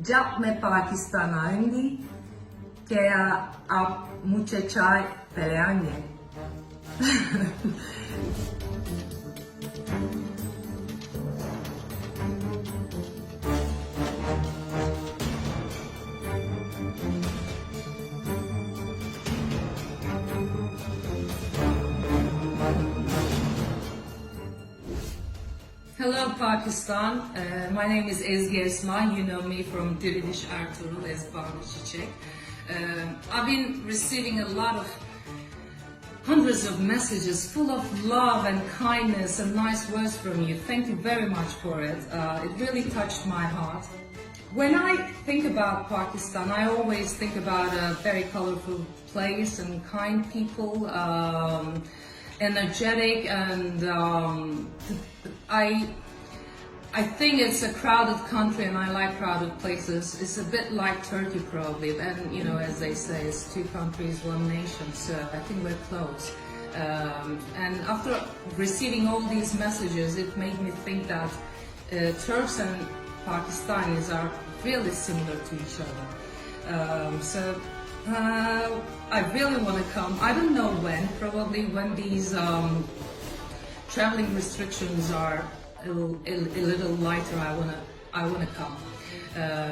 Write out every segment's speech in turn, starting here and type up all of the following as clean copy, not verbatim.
जब मैं पाकिस्तान आऊंगी क्या आप मुझे चाय पिलाएंगे? Hello Pakistan, my name is Ezgi Esma. You know me from Dirilish Ertuğrul as Banu. I've been receiving a lot of hundreds of messages full of love and kindness and nice words from you. Thank you very much for it. It really touched my heart. When I think about Pakistan, I always think about a very colorful place and kind people, energetic, and I think it's a crowded country, and I like crowded places. It's a bit like Turkey probably, and you know, as they say, it's two countries, one nation, so I think we're close. And after receiving all these messages, it made me think that Turks and Pakistanis are really similar to each other. I really want to come. I don't know when, probably when these traveling restrictions are a little lighter. I wanna come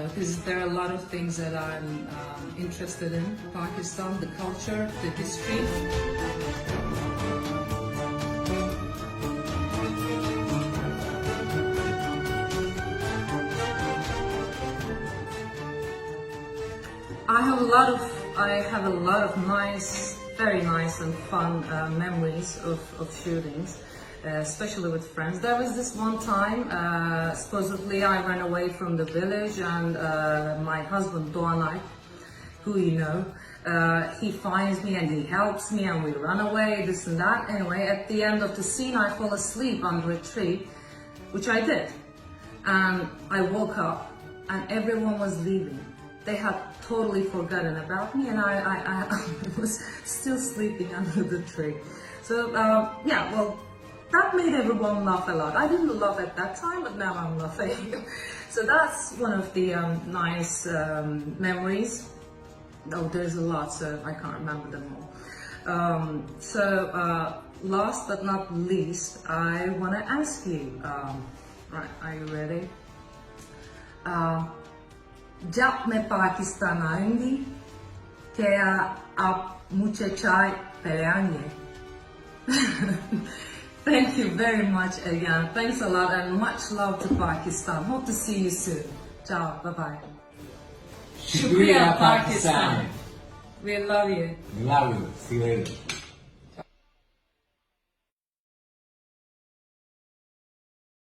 because there are a lot of things that I'm interested in. Pakistan, the culture, the history. I have a lot of nice, very nice and fun memories of shootings. Especially with friends. There was this one time, supposedly I ran away from the village, and my husband Doğanay, who you know, he finds me and he helps me and we run away, this and that. Anyway, at the end of the scene I fall asleep under a tree, which I did. And I woke up and everyone was leaving. They had totally forgotten about me, and I was still sleeping under the tree. So yeah, well, that made everyone laugh a lot. I didn't laugh at that time, but now I'm laughing. So that's one of the nice memories. Oh, there's a lot, so I can't remember them all. Last but not least, I want to ask you, right, are you ready? जब मैं पाकिस्तान आऊंगी क्या आप मुझे चाय पिलाएंगे? Thank you very much again. Thanks a lot and much love to Pakistan. Hope to see you soon. Ciao. Bye-bye. Shukriya, Pakistan. We love you. Love you. See you later.